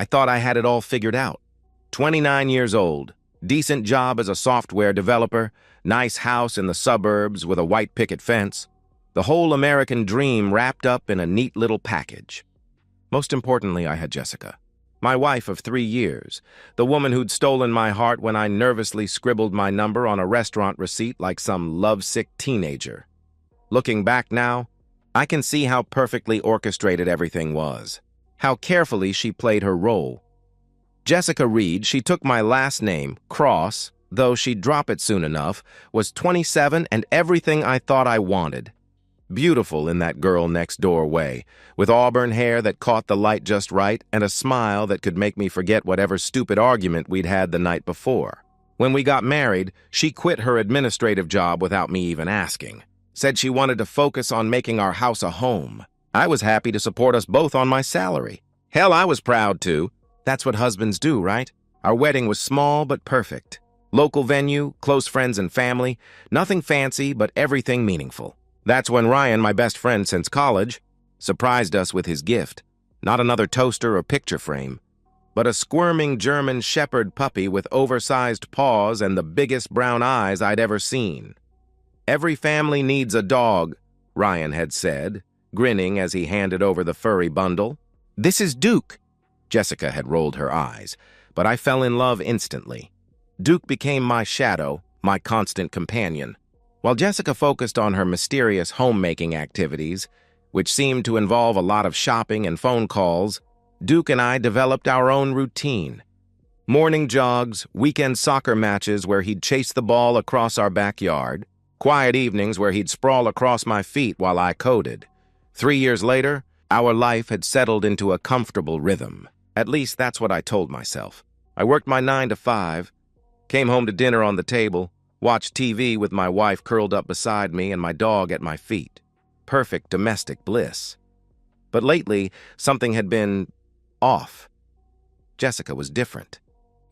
I thought I had it all figured out. 29 years old, decent job as a software developer, nice house in the suburbs with a white picket fence. The whole American dream wrapped up in a neat little package. Most importantly, I had Jessica, my wife of 3 years, the woman who'd stolen my heart when I nervously scribbled my number on a restaurant receipt like some lovesick teenager. Looking back now, I can see how perfectly orchestrated everything was, how carefully she played her role. Jessica Reed, she took my last name, Cross, though she'd drop it soon enough, was 27 and everything I thought I wanted. Beautiful in that girl next door way, with auburn hair that caught the light just right and a smile that could make me forget whatever stupid argument we'd had the night before. When we got married, she quit her administrative job without me even asking. Said she wanted to focus on making our house a home. I was happy to support us both on my salary. Hell, I was proud too. That's what husbands do, right? Our wedding was small but perfect. Local venue, close friends and family, nothing fancy but everything meaningful. That's when Ryan, my best friend since college, surprised us with his gift. Not another toaster or picture frame, but a squirming German shepherd puppy with oversized paws and the biggest brown eyes I'd ever seen. Every family needs a dog, Ryan had said, grinning as he handed over the furry bundle. This is Duke. Jessica had rolled her eyes, but I fell in love instantly. Duke became my shadow, my constant companion. While Jessica focused on her mysterious homemaking activities, which seemed to involve a lot of shopping and phone calls, Duke and I developed our own routine. Morning jogs, weekend soccer matches where he'd chase the ball across our backyard, quiet evenings where he'd sprawl across my feet while I coded. 3 years later, our life had settled into a comfortable rhythm. At least that's what I told myself. I worked my 9 to 5, came home to dinner on the table, watched TV with my wife curled up beside me and my dog at my feet. Perfect domestic bliss. But lately, something had been off. Jessica was different,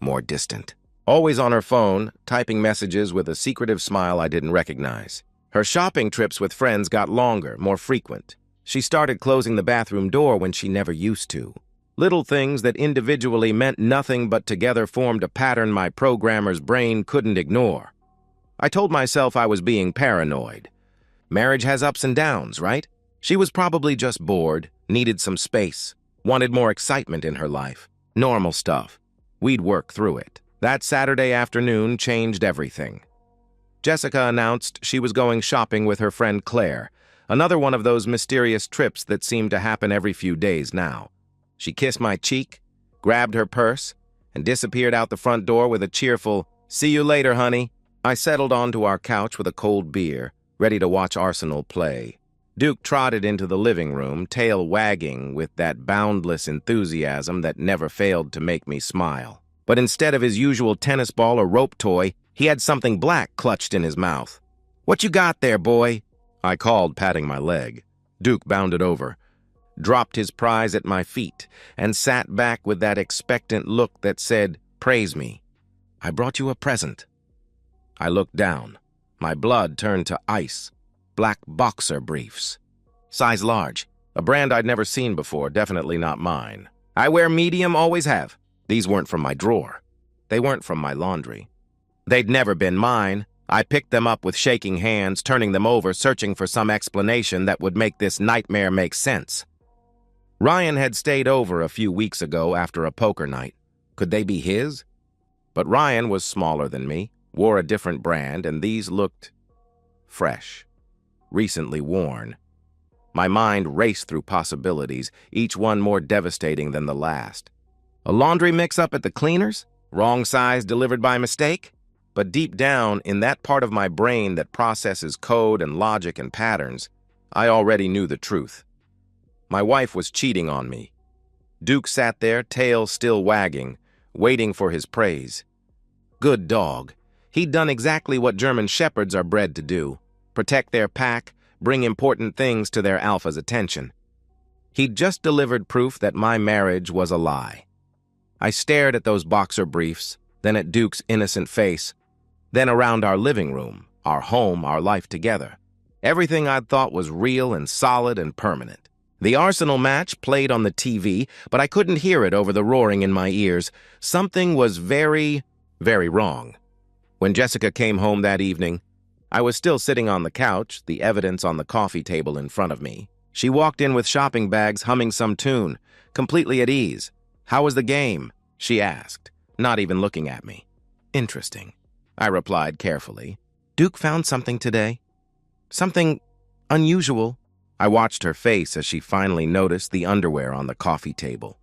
more distant. Always on her phone, typing messages with a secretive smile I didn't recognize. Her shopping trips with friends got longer, more frequent. She started closing the bathroom door when she never used to. Little things that individually meant nothing but together formed a pattern my programmer's brain couldn't ignore. I told myself I was being paranoid. Marriage has ups and downs, right? She was probably just bored, needed some space, wanted more excitement in her life. Normal stuff. We'd work through it. That Saturday afternoon changed everything. Jessica announced she was going shopping with her friend Claire, another one of those mysterious trips that seemed to happen every few days now. She kissed my cheek, grabbed her purse, and disappeared out the front door with a cheerful, "See you later, honey." I settled onto our couch with a cold beer, ready to watch Arsenal play. Duke trotted into the living room, tail wagging with that boundless enthusiasm that never failed to make me smile. But instead of his usual tennis ball or rope toy, he had something black clutched in his mouth. "What you got there, boy?" I called, patting my leg. Duke bounded over, dropped his prize at my feet, and sat back with that expectant look that said, "Praise me. I brought you a present." I looked down. My blood turned to ice. Black boxer briefs. Size large. A brand I'd never seen before, definitely not mine. I wear medium, always have. These weren't from my drawer. They weren't from my laundry. They'd never been mine. I picked them up with shaking hands, turning them over, searching for some explanation that would make this nightmare make sense. Ryan had stayed over a few weeks ago after a poker night. Could they be his? But Ryan was smaller than me, wore a different brand, and these looked fresh, recently worn. My mind raced through possibilities, each one more devastating than the last. A laundry mix-up at the cleaners? Wrong size delivered by mistake? But deep down, in that part of my brain that processes code and logic and patterns, I already knew the truth. My wife was cheating on me. Duke sat there, tail still wagging, waiting for his praise. Good dog. He'd done exactly what German shepherds are bred to do: protect their pack, bring important things to their alpha's attention. He'd just delivered proof that my marriage was a lie. I stared at those boxer briefs, then at Duke's innocent face, then around our living room, our home, our life together. Everything I'd thought was real and solid and permanent. The Arsenal match played on the TV, but I couldn't hear it over the roaring in my ears. Something was very, very wrong. When Jessica came home that evening, I was still sitting on the couch, the evidence on the coffee table in front of me. She walked in with shopping bags, humming some tune, completely at ease. "How was the game?" she asked, not even looking at me. "Interesting," I replied carefully. "Duke found something today. Something unusual." I watched her face as she finally noticed the underwear on the coffee table.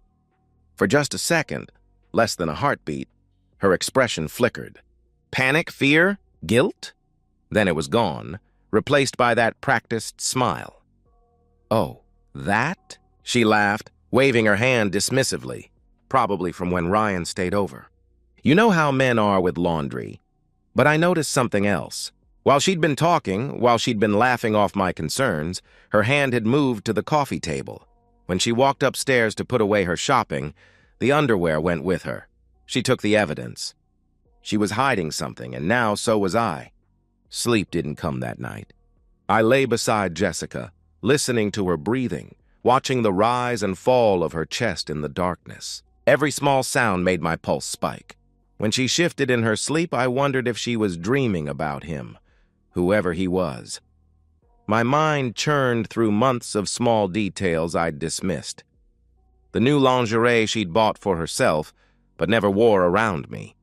For just a second, less than a heartbeat, her expression flickered. Panic, fear, guilt? Then it was gone, replaced by that practiced smile. "Oh, that?" she laughed, waving her hand dismissively, probably from when Ryan stayed over. You know how men are with laundry. But I noticed something else. While she'd been talking, while she'd been laughing off my concerns, her hand had moved to the coffee table. When she walked upstairs to put away her shopping, the underwear went with her. She took the evidence. She was hiding something, and now so was I. Sleep didn't come that night. I lay beside Jessica, listening to her breathing, watching the rise and fall of her chest in the darkness. Every small sound made my pulse spike. When she shifted in her sleep, I wondered if she was dreaming about him, whoever he was. My mind churned through months of small details I'd dismissed. The new lingerie she'd bought for herself, but never wore around me.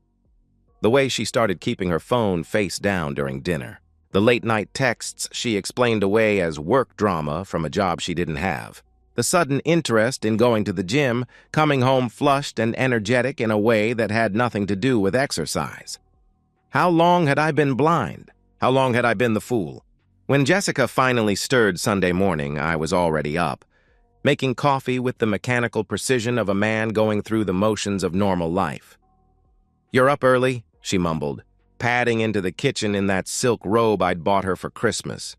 The way she started keeping her phone face down during dinner. The late-night texts she explained away as work drama from a job she didn't have. The sudden interest in going to the gym, coming home flushed and energetic in a way that had nothing to do with exercise. How long had I been blind? How long had I been the fool? When Jessica finally stirred Sunday morning, I was already up, making coffee with the mechanical precision of a man going through the motions of normal life. "You're up early," she mumbled, padding into the kitchen in that silk robe I'd bought her for Christmas.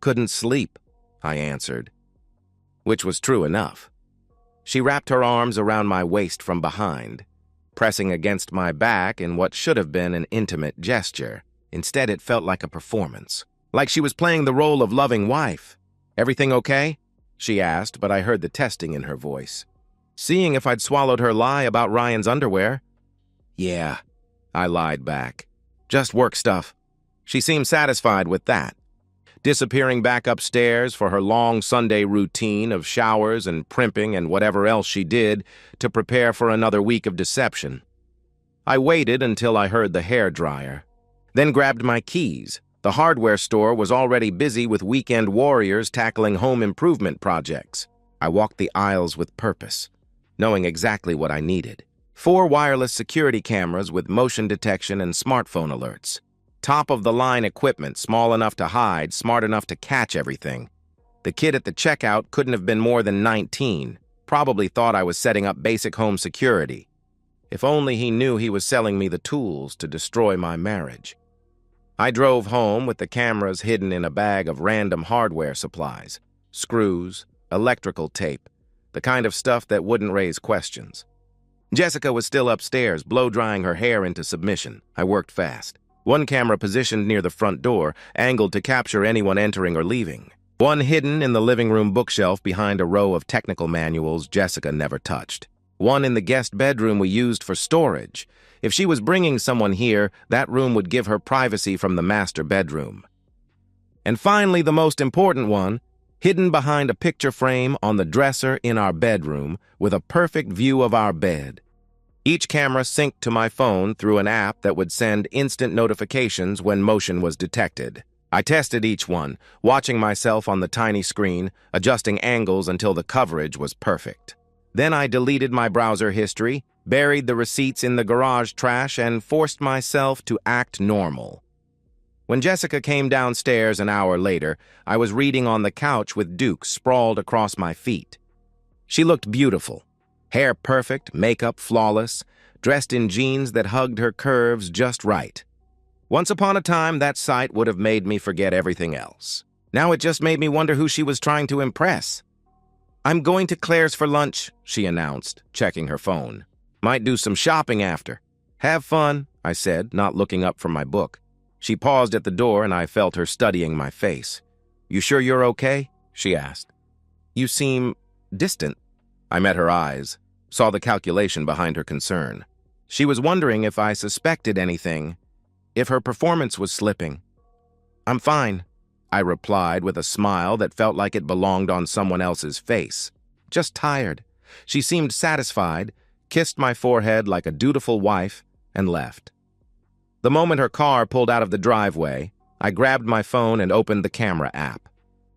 "Couldn't sleep," I answered, which was true enough. She wrapped her arms around my waist from behind, pressing against my back in what should have been an intimate gesture. Instead, it felt like a performance, like she was playing the role of loving wife. "Everything okay?" she asked, but I heard the testing in her voice. Seeing if I'd swallowed her lie about Ryan's underwear. "Yeah," I lied back. "Just work stuff." She seemed satisfied with that, disappearing back upstairs for her long Sunday routine of showers and primping and whatever else she did to prepare for another week of deception. I waited until I heard the hairdryer, then grabbed my keys. The hardware store was already busy with weekend warriors tackling home improvement projects. I walked the aisles with purpose, knowing exactly what I needed. 4 wireless security cameras with motion detection and smartphone alerts. Top-of-the-line equipment, small enough to hide, smart enough to catch everything. The kid at the checkout couldn't have been more than 19, probably thought I was setting up basic home security. If only he knew he was selling me the tools to destroy my marriage. I drove home with the cameras hidden in a bag of random hardware supplies, screws, electrical tape, the kind of stuff that wouldn't raise questions. Jessica was still upstairs, blow-drying her hair into submission. I worked fast. One camera positioned near the front door, angled to capture anyone entering or leaving. One hidden in the living room bookshelf behind a row of technical manuals Jessica never touched. One in the guest bedroom we used for storage. If she was bringing someone here, that room would give her privacy from the master bedroom. And finally, the most important one, hidden behind a picture frame on the dresser in our bedroom with a perfect view of our bed. Each camera synced to my phone through an app that would send instant notifications when motion was detected. I tested each one, watching myself on the tiny screen, adjusting angles until the coverage was perfect. Then I deleted my browser history, buried the receipts in the garage trash, and forced myself to act normal. When Jessica came downstairs an hour later, I was reading on the couch with Duke sprawled across my feet. She looked beautiful. Hair perfect, makeup flawless, dressed in jeans that hugged her curves just right. Once upon a time, that sight would have made me forget everything else. Now it just made me wonder who she was trying to impress. "I'm going to Claire's for lunch," she announced, checking her phone. "Might do some shopping after." "Have fun," I said, not looking up from my book. She paused at the door and I felt her studying my face. "You sure you're okay?" she asked. You seem distant. I met her eyes, saw the calculation behind her concern. She was wondering if I suspected anything, if her performance was slipping. I'm fine, I replied with a smile that felt like it belonged on someone else's face. Just tired. She seemed satisfied, kissed my forehead like a dutiful wife, and left. The moment her car pulled out of the driveway, I grabbed my phone and opened the camera app.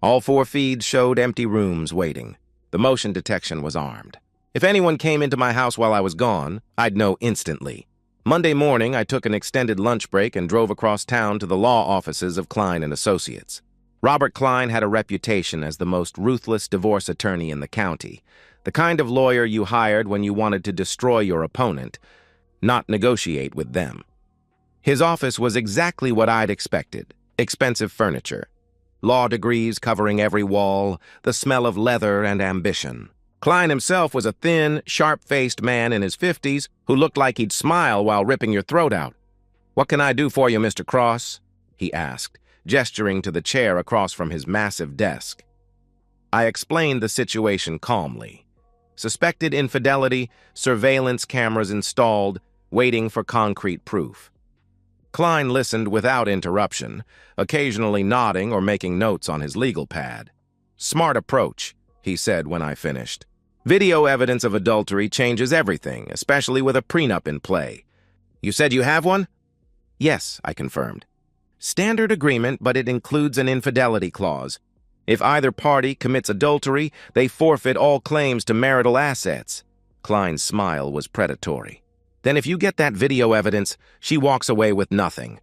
All 4 feeds showed empty rooms waiting. The motion detection was armed. If anyone came into my house while I was gone, I'd know instantly. Monday morning, I took an extended lunch break and drove across town to the law offices of Klein & Associates. Robert Klein had a reputation as the most ruthless divorce attorney in the county, the kind of lawyer you hired when you wanted to destroy your opponent, not negotiate with them. His office was exactly what I'd expected: expensive furniture, law degrees covering every wall, the smell of leather and ambition. Klein himself was a thin, sharp-faced man in his 50s who looked like he'd smile while ripping your throat out. "What can I do for you, Mr. Cross?" he asked, gesturing to the chair across from his massive desk. I explained the situation calmly. Suspected infidelity, surveillance cameras installed, waiting for concrete proof. Klein listened without interruption, occasionally nodding or making notes on his legal pad. "Smart approach," he said when I finished. "Video evidence of adultery changes everything, especially with a prenup in play. You said you have one?" "Yes," I confirmed. "Standard agreement, but it includes an infidelity clause. If either party commits adultery, they forfeit all claims to marital assets." Klein's smile was predatory. "Then if you get that video evidence, she walks away with nothing.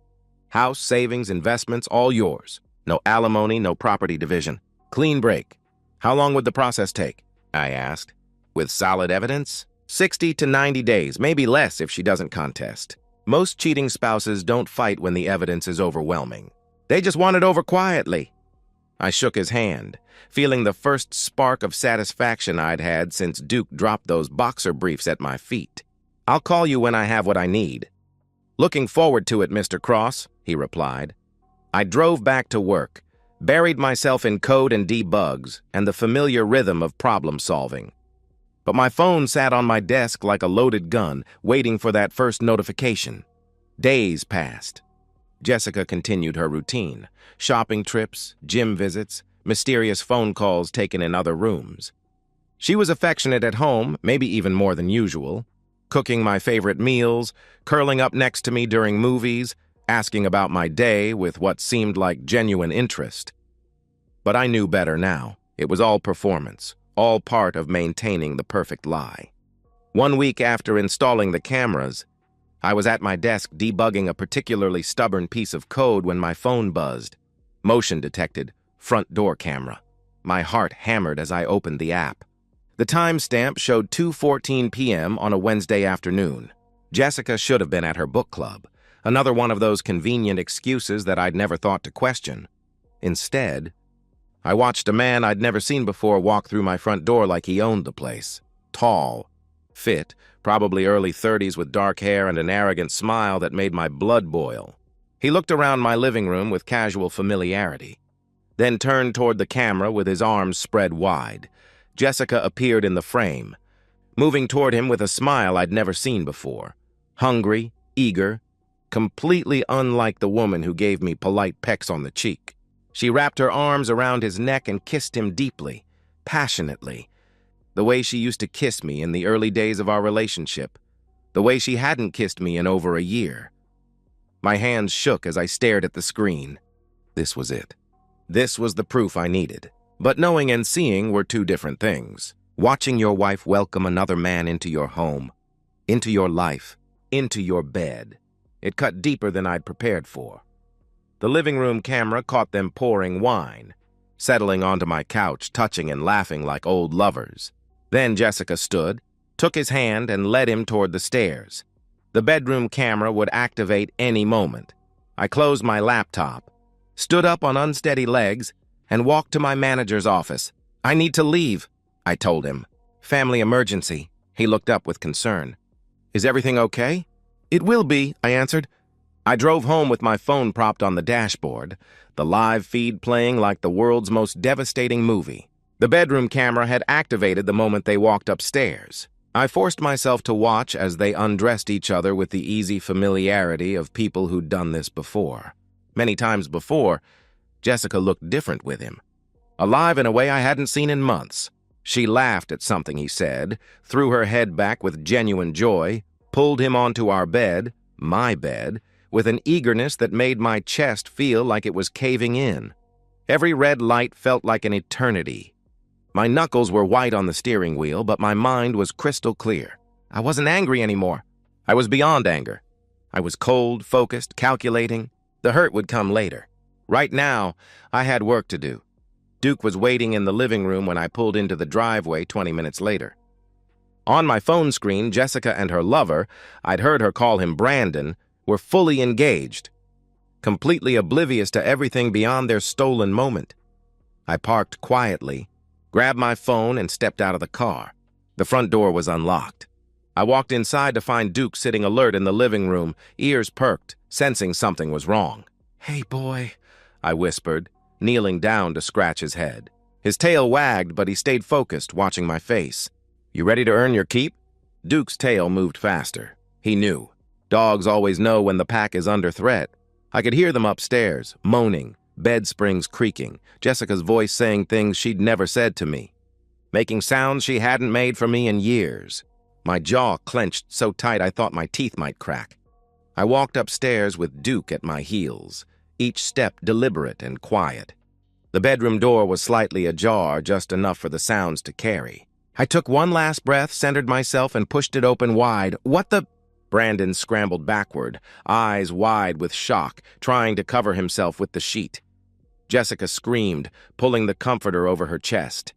House, savings, investments, all yours. No alimony, no property division. Clean break." "How long would the process take?" I asked. "With solid evidence? 60 to 90 days, maybe less if she doesn't contest. Most cheating spouses don't fight when the evidence is overwhelming. They just want it over quietly." I shook his hand, feeling the first spark of satisfaction I'd had since Duke dropped those boxer briefs at my feet. "I'll call you when I have what I need." "Looking forward to it, Mr. Cross," he replied. I drove back to work, buried myself in code and debugs and the familiar rhythm of problem solving. But my phone sat on my desk like a loaded gun, waiting for that first notification. Days passed. Jessica continued her routine: shopping trips, gym visits, mysterious phone calls taken in other rooms. She was affectionate at home, maybe even more than usual, cooking my favorite meals, curling up next to me during movies, asking about my day with what seemed like genuine interest. But I knew better now. It was all performance, all part of maintaining the perfect lie. 1 week after installing the cameras, I was at my desk debugging a particularly stubborn piece of code when my phone buzzed. Motion detected, front door camera. My heart hammered as I opened the app. The timestamp showed 2:14 p.m. on a Wednesday afternoon. Jessica should have been at her book club, another one of those convenient excuses that I'd never thought to question. Instead, I watched a man I'd never seen before walk through my front door like he owned the place. Tall, fit, probably early 30s with dark hair and an arrogant smile that made my blood boil. He looked around my living room with casual familiarity, then turned toward the camera with his arms spread wide. Jessica appeared in the frame, moving toward him with a smile I'd never seen before. Hungry, eager, completely unlike the woman who gave me polite pecks on the cheek. She wrapped her arms around his neck and kissed him deeply, passionately, the way she used to kiss me in the early days of our relationship, the way she hadn't kissed me in over a year. My hands shook as I stared at the screen. This was it. This was the proof I needed. But knowing and seeing were two different things. Watching your wife welcome another man into your home, into your life, into your bed. It cut deeper than I'd prepared for. The living room camera caught them pouring wine, settling onto my couch, touching and laughing like old lovers. Then Jessica stood, took his hand, and led him toward the stairs. The bedroom camera would activate any moment. I closed my laptop, stood up on unsteady legs, and walked to my manager's office. "I need to leave," I told him. "Family emergency." He looked up with concern. "Is everything okay?" "It will be," I answered. I drove home with my phone propped on the dashboard, the live feed playing like the world's most devastating movie. The bedroom camera had activated the moment they walked upstairs. I forced myself to watch as they undressed each other with the easy familiarity of people who'd done this before. Many times before, Jessica looked different with him, alive in a way I hadn't seen in months. She laughed at something he said, threw her head back with genuine joy, pulled him onto our bed, my bed, with an eagerness that made my chest feel like it was caving in. Every red light felt like an eternity. My knuckles were white on the steering wheel, but my mind was crystal clear. I wasn't angry anymore. I was beyond anger. I was cold, focused, calculating. The hurt would come later. Right now, I had work to do. Duke was waiting in the living room when I pulled into the driveway 20 minutes later. On my phone screen, Jessica and her lover, I'd heard her call him Brandon, were fully engaged, completely oblivious to everything beyond their stolen moment. I parked quietly, grabbed my phone, and stepped out of the car. The front door was unlocked. I walked inside to find Duke sitting alert in the living room, ears perked, sensing something was wrong. "Hey, boy," I whispered, kneeling down to scratch his head. His tail wagged, but he stayed focused, watching my face. "You ready to earn your keep?" Duke's tail moved faster. He knew. Dogs always know when the pack is under threat. I could hear them upstairs, moaning, bed springs creaking, Jessica's voice saying things she'd never said to me, making sounds she hadn't made for me in years. My jaw clenched so tight I thought my teeth might crack. I walked upstairs with Duke at my heels, each step deliberate and quiet. The bedroom door was slightly ajar, just enough for the sounds to carry. I took one last breath, centered myself, and pushed it open wide. "What the—" Brandon scrambled backward, eyes wide with shock, trying to cover himself with the sheet. Jessica screamed, pulling the comforter over her chest.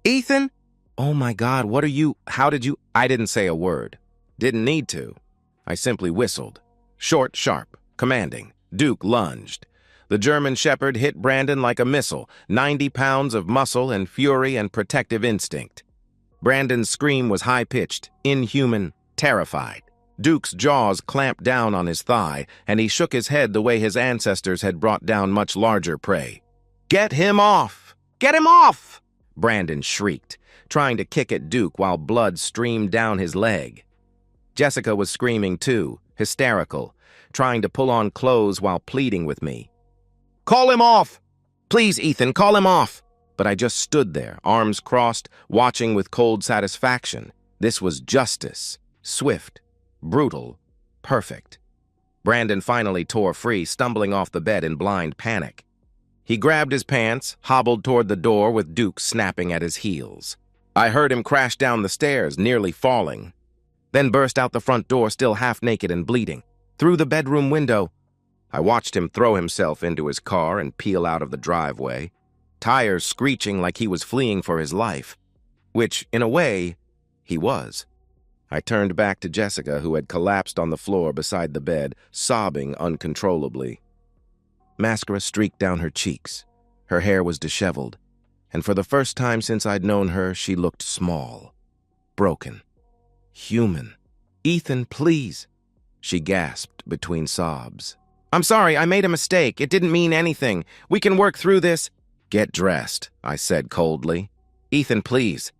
"Ethan? Oh my God, what are you— How did you—" I didn't say a word. Didn't need to. I simply whistled. Short, sharp, commanding. Duke lunged. The German Shepherd hit Brandon like a missile, 90 pounds of muscle and fury and protective instinct. Brandon's scream was high-pitched, inhuman, terrified. Duke's jaws clamped down on his thigh, and he shook his head the way his ancestors had brought down much larger prey. "Get him off! Get him off!" Brandon shrieked, trying to kick at Duke while blood streamed down his leg. Jessica was screaming too, hysterical, trying to pull on clothes while pleading with me. "Call him off! Please, Ethan, call him off!" But I just stood there, arms crossed, watching with cold satisfaction. This was justice. Swift. Brutal. Perfect. Brandon finally tore free, stumbling off the bed in blind panic. He grabbed his pants, hobbled toward the door with Duke snapping at his heels. I heard him crash down the stairs, nearly falling, then burst out the front door, still half naked and bleeding. Through the bedroom window, I watched him throw himself into his car and peel out of the driveway, tires screeching like he was fleeing for his life, which, in a way, he was. I turned back to Jessica, who had collapsed on the floor beside the bed, sobbing uncontrollably. Mascara streaked down her cheeks. Her hair was disheveled, and for the first time since I'd known her, she looked small, broken, human. "Ethan, please," she gasped between sobs. "I'm sorry, I made a mistake. It didn't mean anything. We can work through this." "Get dressed," I said coldly. "Ethan, please.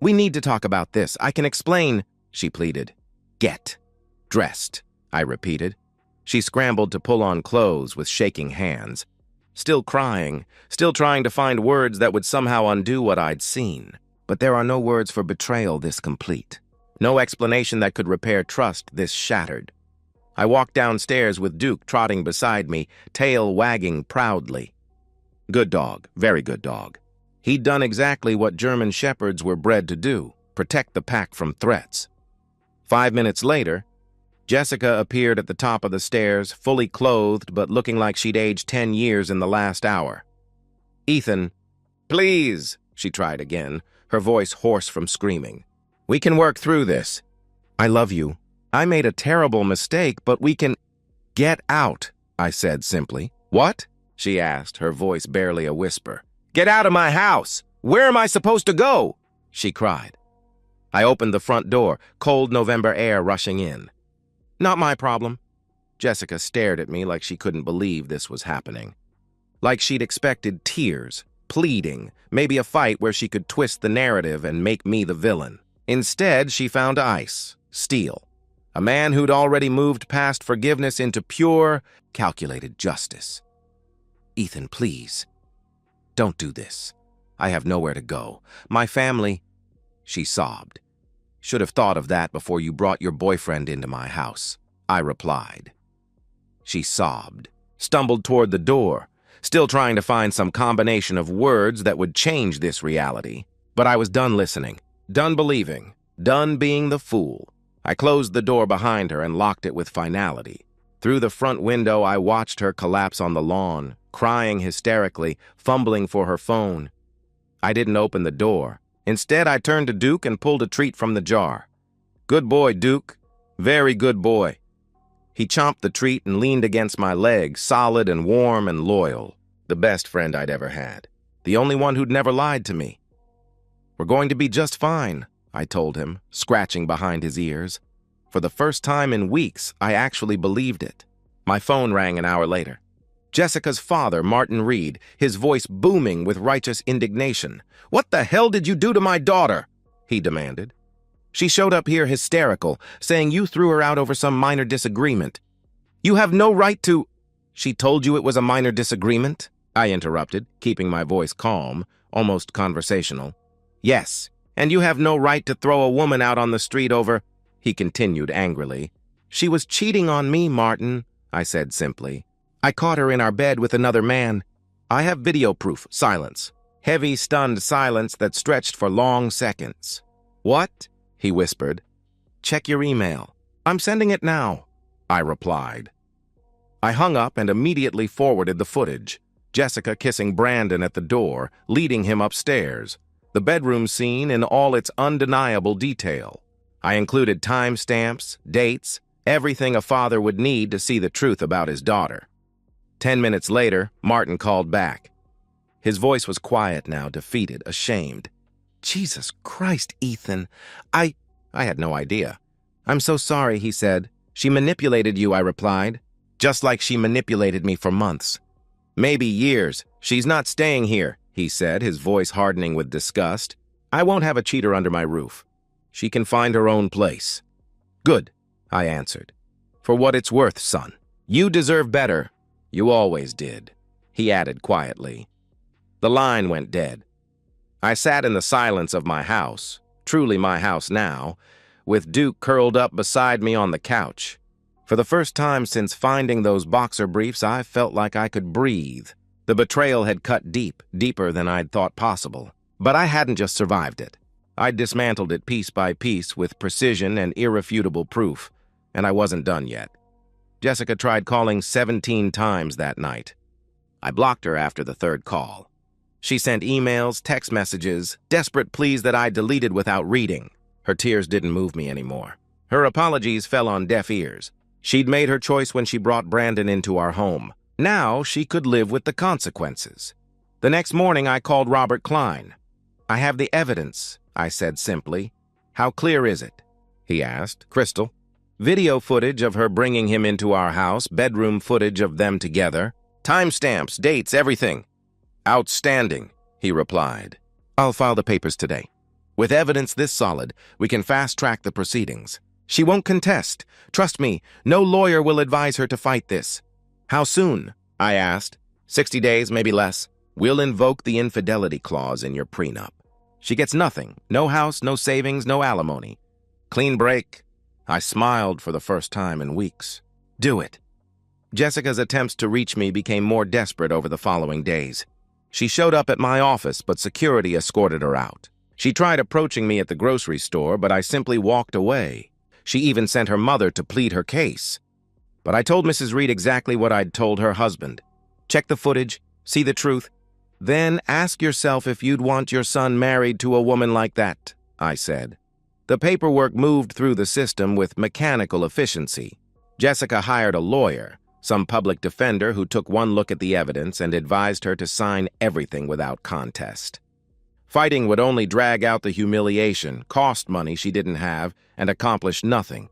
We need to talk about this. I can explain," she pleaded. "Get dressed," I repeated. She scrambled to pull on clothes with shaking hands, still crying, still trying to find words that would somehow undo what I'd seen. But there are no words for betrayal this complete. No explanation that could repair trust this shattered. I walked downstairs with Duke trotting beside me, tail wagging proudly. Good dog, very good dog. He'd done exactly what German Shepherds were bred to do, protect the pack from threats. 5 minutes later, Jessica appeared at the top of the stairs, fully clothed but looking like she'd aged 10 years in the last hour. "Ethan, please," she tried again, her voice hoarse from screaming. "We can work through this. I love you. I made a terrible mistake, but we can—" "Get out," I said simply. "What?" she asked, her voice barely a whisper. "Get out of my house! Where am I supposed to go?" she cried. I opened the front door, cold November air rushing in. "Not my problem." Jessica stared at me like she couldn't believe this was happening. Like she'd expected tears, pleading, maybe a fight where she could twist the narrative and make me the villain. Instead, she found ice, steel, a man who'd already moved past forgiveness into pure, calculated justice. "Ethan, please, don't do this. I have nowhere to go. My family," she sobbed. "Should have thought of that before you brought your boyfriend into my house," I replied. She sobbed, stumbled toward the door, still trying to find some combination of words that would change this reality. But I was done listening, done believing, done being the fool. I closed the door behind her and locked it with finality. Through the front window, I watched her collapse on the lawn, crying hysterically, fumbling for her phone. I didn't open the door. Instead, I turned to Duke and pulled a treat from the jar. "Good boy, Duke. Very good boy." He chomped the treat and leaned against my leg, solid and warm and loyal. The best friend I'd ever had. The only one who'd never lied to me. "We're going to be just fine," I told him, scratching behind his ears. For the first time in weeks, I actually believed it. My phone rang an hour later. Jessica's father, Martin Reed, his voice booming with righteous indignation. "What the hell did you do to my daughter?" he demanded. "She showed up here hysterical, saying you threw her out over some minor disagreement. You have no right to—" "She told you it was a minor disagreement?" I interrupted, keeping my voice calm, almost conversational. "Yes, and you have no right to throw a woman out on the street over—" he continued angrily. "She was cheating on me, Martin," I said simply. "I caught her in our bed with another man. I have video proof." Silence. Heavy, stunned silence that stretched for long seconds. "What?" he whispered. "Check your email." "I'm sending it now," I replied. I hung up and immediately forwarded the footage. Jessica kissing Brandon at the door, leading him upstairs. The bedroom scene in all its undeniable detail. I included timestamps, dates, everything a father would need to see the truth about his daughter. 10 minutes later, Martin called back. His voice was quiet now, defeated, ashamed. "Jesus Christ, Ethan. I had no idea." "I'm so sorry," he said. "She manipulated you," I replied. "Just like she manipulated me for months. Maybe years. She's not staying here," he said, his voice hardening with disgust. "I won't have a cheater under my roof. She can find her own place." "Good," I answered. "For what it's worth, son. You deserve better. You always did," he added quietly. The line went dead. I sat in the silence of my house, truly my house now, with Duke curled up beside me on the couch. For the first time since finding those boxer briefs, I felt like I could breathe. The betrayal had cut deep, deeper than I'd thought possible. But I hadn't just survived it. I'd dismantled it piece by piece with precision and irrefutable proof, and I wasn't done yet. Jessica tried calling 17 times that night. I blocked her after the third call. She sent emails, text messages, desperate pleas that I deleted without reading. Her tears didn't move me anymore. Her apologies fell on deaf ears. She'd made her choice when she brought Brandon into our home. Now she could live with the consequences. The next morning I called Robert Klein. "I have the evidence," I said simply. "How clear is it?" he asked. "Crystal. Video footage of her bringing him into our house, bedroom footage of them together, timestamps, dates, everything." "Outstanding," he replied. "I'll file the papers today. With evidence this solid, we can fast-track the proceedings. She won't contest. Trust me, no lawyer will advise her to fight this." "How soon?" I asked. 60 days, maybe less. We'll invoke the infidelity clause in your prenup. She gets nothing. No house, no savings, no alimony. Clean break." I smiled for the first time in weeks. "Do it." Jessica's attempts to reach me became more desperate over the following days. She showed up at my office, but security escorted her out. She tried approaching me at the grocery store, but I simply walked away. She even sent her mother to plead her case. But I told Mrs. Reed exactly what I'd told her husband. "Check the footage, see the truth. Then ask yourself if you'd want your son married to a woman like that," I said. The paperwork moved through the system with mechanical efficiency. Jessica hired a lawyer, some public defender who took one look at the evidence and advised her to sign everything without contest. Fighting would only drag out the humiliation, cost money she didn't have, and accomplish nothing.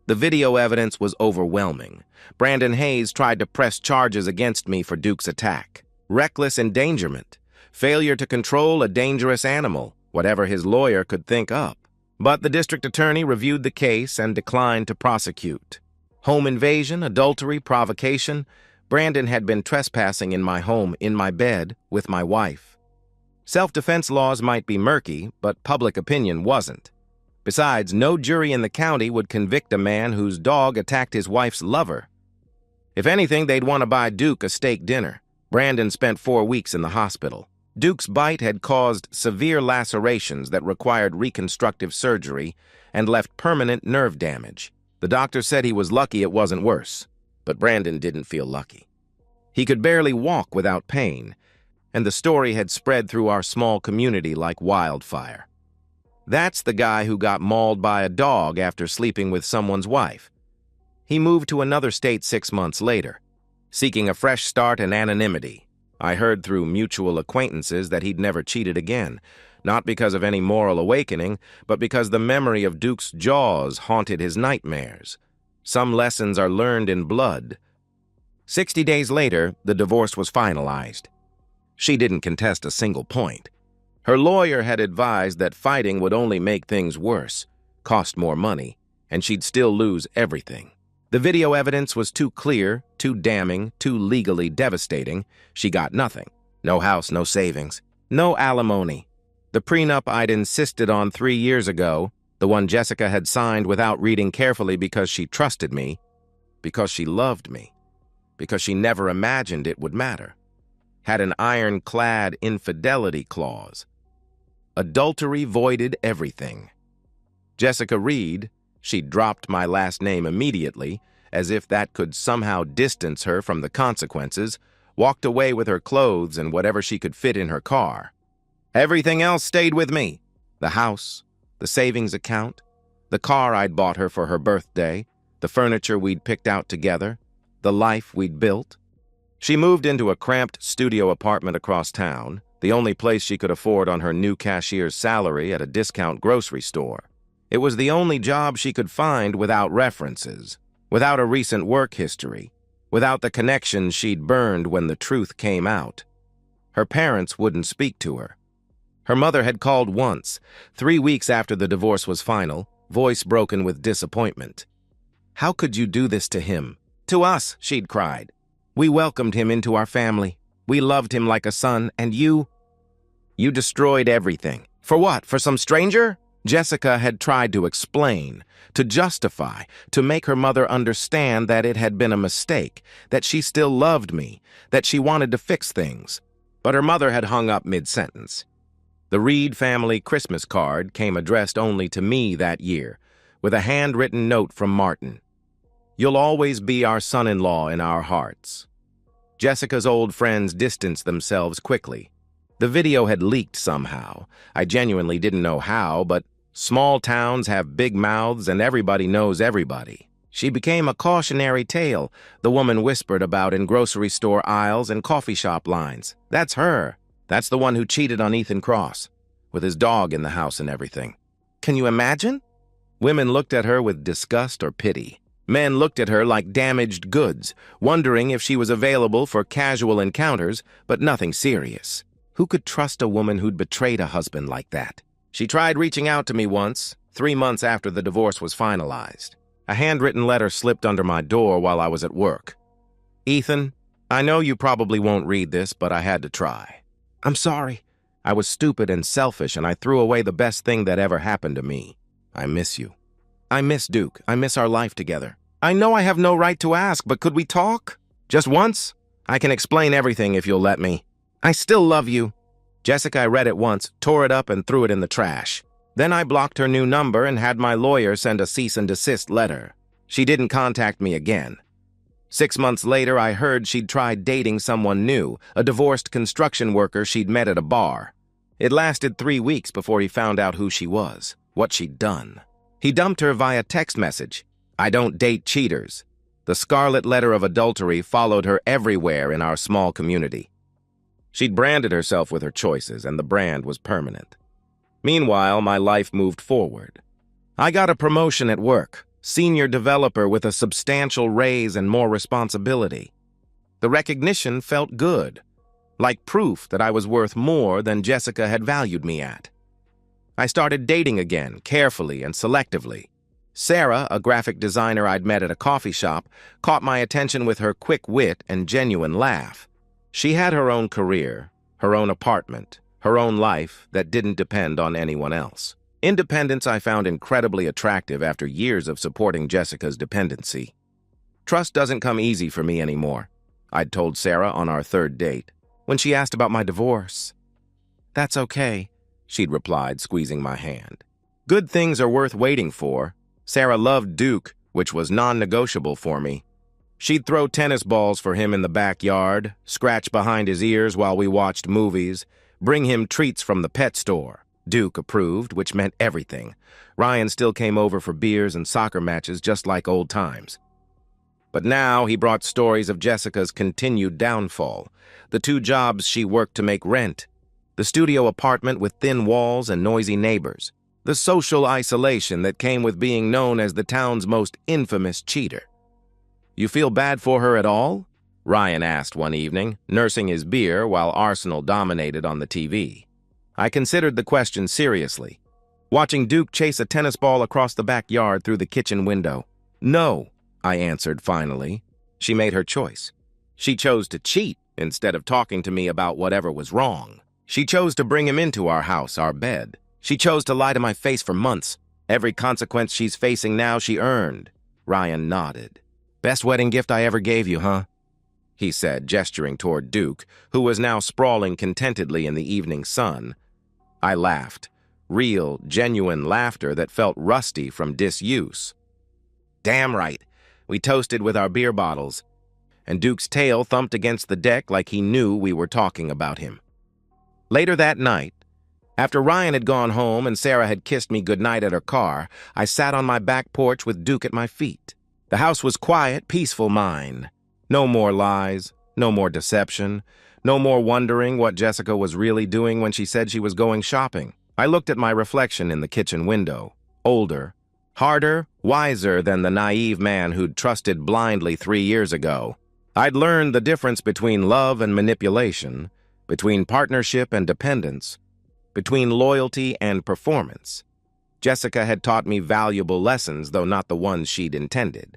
The video evidence was overwhelming. Brandon Hayes tried to press charges against me for Duke's attack. Reckless endangerment, failure to control a dangerous animal, whatever his lawyer could think up. But the district attorney reviewed the case and declined to prosecute. Home invasion, adultery, provocation. Brandon had been trespassing in my home, in my bed, with my wife. Self-defense laws might be murky, but public opinion wasn't. Besides, no jury in the county would convict a man whose dog attacked his wife's lover. If anything, they'd want to buy Duke a steak dinner. Brandon spent 4 weeks in the hospital. Duke's bite had caused severe lacerations that required reconstructive surgery and left permanent nerve damage. The doctor said he was lucky it wasn't worse, but Brandon didn't feel lucky. He could barely walk without pain, and the story had spread through our small community like wildfire. That's the guy who got mauled by a dog after sleeping with someone's wife. He moved to another state 6 months later, seeking a fresh start and anonymity. I heard through mutual acquaintances that he'd never cheated again, not because of any moral awakening, but because the memory of Duke's jaws haunted his nightmares. Some lessons are learned in blood. 60 days later, the divorce was finalized. She didn't contest a single point. Her lawyer had advised that fighting would only make things worse, cost more money, and she'd still lose everything. The video evidence was too clear, too damning, too legally devastating. She got nothing. No house, no savings, no alimony. The prenup I'd insisted on 3 years ago, the one Jessica had signed without reading carefully because she trusted me, because she loved me, because she never imagined it would matter, had an ironclad infidelity clause. Adultery voided everything. Jessica Reed, she dropped my last name immediately, as if that could somehow distance her from the consequences, walked away with her clothes and whatever she could fit in her car. Everything else stayed with me. The house, the savings account, the car I'd bought her for her birthday, the furniture we'd picked out together, the life we'd built. She moved into a cramped studio apartment across town, the only place she could afford on her new cashier's salary at a discount grocery store. It was the only job she could find without references, without a recent work history, without the connections she'd burned when the truth came out. Her parents wouldn't speak to her. Her mother had called once, 3 weeks after the divorce was final, voice broken with disappointment. "How could you do this to him? To us," she'd cried. "We welcomed him into our family. We loved him like a son, and you destroyed everything. For what? For some stranger?" Jessica had tried to explain, to justify, to make her mother understand that it had been a mistake, that she still loved me, that she wanted to fix things. But her mother had hung up mid-sentence. The Reed family Christmas card came addressed only to me that year, with a handwritten note from Martin. "You'll always be our son-in-law in our hearts." Jessica's old friends distanced themselves quickly. The video had leaked somehow. I genuinely didn't know how, but small towns have big mouths and everybody knows everybody. She became a cautionary tale, the woman whispered about in grocery store aisles and coffee shop lines. That's her. That's the one who cheated on Ethan Cross, with his dog in the house and everything. Can you imagine? Women looked at her with disgust or pity. Men looked at her like damaged goods, wondering if she was available for casual encounters, but nothing serious. Who could trust a woman who'd betrayed a husband like that? She tried reaching out to me once, 3 months after the divorce was finalized. A handwritten letter slipped under my door while I was at work. "Ethan, I know you probably won't read this, but I had to try. I'm sorry. I was stupid and selfish, and I threw away the best thing that ever happened to me. I miss you. I miss Duke. I miss our life together. I know I have no right to ask, but could we talk? Just once? I can explain everything if you'll let me. I still love you." Jessica read it once, tore it up, and threw it in the trash. Then I blocked her new number and had my lawyer send a cease and desist letter. She didn't contact me again. 6 months later, I heard she'd tried dating someone new, a divorced construction worker she'd met at a bar. It lasted 3 weeks before he found out who she was, what she'd done. He dumped her via text message. "I don't date cheaters." The scarlet letter of adultery followed her everywhere in our small community. She'd branded herself with her choices, and the brand was permanent. Meanwhile, my life moved forward. I got a promotion at work, senior developer with a substantial raise and more responsibility. The recognition felt good, like proof that I was worth more than Jessica had valued me at. I started dating again, carefully and selectively. Sarah, a graphic designer I'd met at a coffee shop, caught my attention with her quick wit and genuine laugh. She had her own career, her own apartment, her own life that didn't depend on anyone else. Independence I found incredibly attractive after years of supporting Jessica's dependency. Trust doesn't come easy for me anymore, I'd told Sarah on our third date, when she asked about my divorce. "That's okay," she'd replied, squeezing my hand. Good things are worth waiting for. Sarah loved Duke, which was non-negotiable for me. She'd throw tennis balls for him in the backyard, scratch behind his ears while we watched movies, bring him treats from the pet store. Duke approved, which meant everything. Ryan still came over for beers and soccer matches just like old times. But now he brought stories of Jessica's continued downfall, the 2 jobs she worked to make rent, the studio apartment with thin walls and noisy neighbors, the social isolation that came with being known as the town's most infamous cheater. "You feel bad for her at all?" Ryan asked one evening, nursing his beer while Arsenal dominated on the TV. I considered the question seriously, watching Duke chase a tennis ball across the backyard through the kitchen window. "No," I answered finally. She made her choice. She chose to cheat instead of talking to me about whatever was wrong. She chose to bring him into our house, our bed. She chose to lie to my face for months. Every consequence she's facing now she earned. Ryan nodded. "Best wedding gift I ever gave you, huh?" he said, gesturing toward Duke, who was now sprawling contentedly in the evening sun. I laughed, real, genuine laughter that felt rusty from disuse. "Damn right. We toasted with our beer bottles." And Duke's tail thumped against the deck like he knew we were talking about him. Later that night, after Ryan had gone home and Sarah had kissed me goodnight at her car, I sat on my back porch with Duke at my feet. The house was quiet, peaceful mine. No more lies, no more deception, no more wondering what Jessica was really doing when she said she was going shopping. I looked at my reflection in the kitchen window. Older, harder, wiser than the naive man who'd trusted blindly 3 years ago. I'd learned the difference between love and manipulation, between partnership and dependence, between loyalty and performance. Jessica had taught me valuable lessons, though not the ones she'd intended.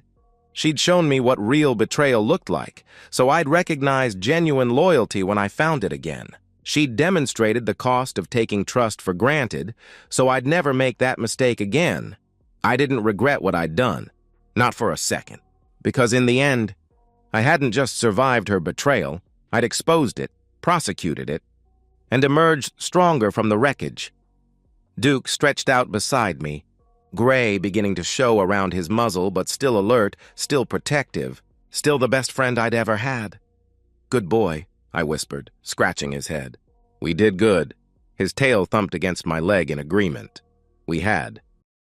She'd shown me what real betrayal looked like, so I'd recognized genuine loyalty when I found it again. She'd demonstrated the cost of taking trust for granted, so I'd never make that mistake again. I didn't regret what I'd done, not for a second, because in the end, I hadn't just survived her betrayal, I'd exposed it, prosecuted it, and emerged stronger from the wreckage. Duke stretched out beside me, gray beginning to show around his muzzle, but still alert, still protective, still the best friend I'd ever had. "Good boy," I whispered, scratching his head. "We did good." His tail thumped against my leg in agreement. We had.